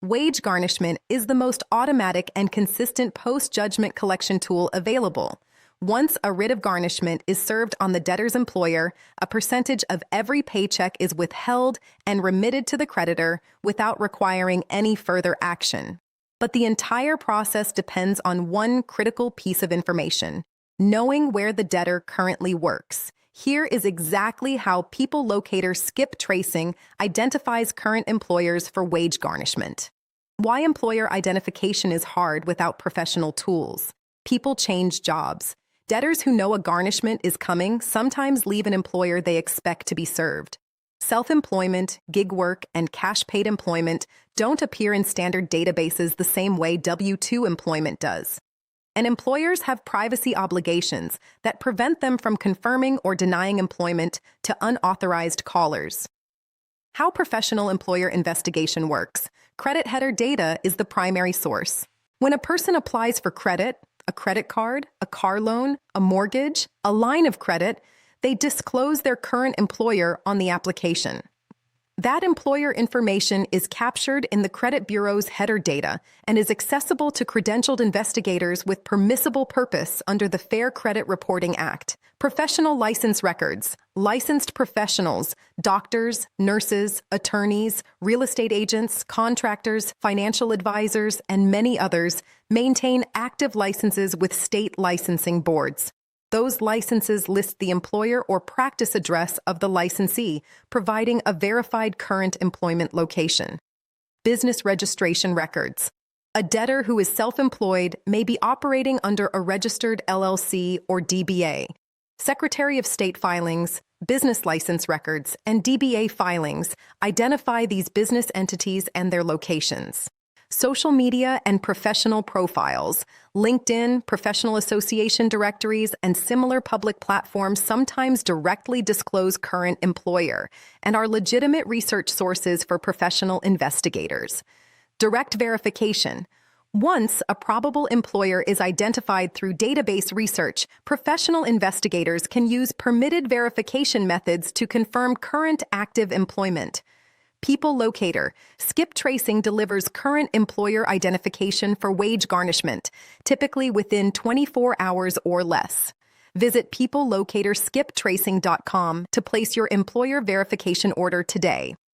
Wage garnishment is the most automatic and consistent post-judgment collection tool available. Once a writ of garnishment is served on the debtor's employer, a percentage of every paycheck is withheld and remitted to the creditor without requiring any further action. But the entire process depends on one critical piece of information: knowing where the debtor currently works. Here is exactly how People Locator Skip Tracing identifies current employers for wage garnishment. Why employer identification is hard without professional tools. People change jobs. Debtors who know a garnishment is coming sometimes leave an employer they expect to be served. Self-employment, gig work, and cash-paid employment don't appear in standard databases the same way W-2 employment does. And employers have privacy obligations that prevent them from confirming or denying employment to unauthorized callers. How professional employer investigation works. Credit header data is the primary source. When a person applies for credit, a credit card, a car loan, a mortgage, a line of credit, they disclose their current employer on the application. That employer information is captured in the credit bureau's header data and is accessible to credentialed investigators with permissible purpose under the Fair Credit Reporting Act. Professional license records. Licensed professionals, doctors, nurses, attorneys, real estate agents, contractors, financial advisors, and many others maintain active licenses with state licensing boards. Those licenses list the employer or practice address of the licensee, providing a verified current employment location. Business registration records. A debtor who is self-employed may be operating under a registered LLC or DBA. Secretary of State filings, business license records, and DBA filings identify these business entities and their locations. Social media and professional profiles. LinkedIn, professional association directories, and similar public platforms sometimes directly disclose current employer and are legitimate research sources for professional investigators. Direct verification. Once a probable employer is identified through database research, professional investigators can use permitted verification methods to confirm current active employment. People Locator Skip Tracing delivers current employer identification for wage garnishment, typically within 24 hours or less. Visit peoplelocatorskiptracing.com to place your employer verification order today.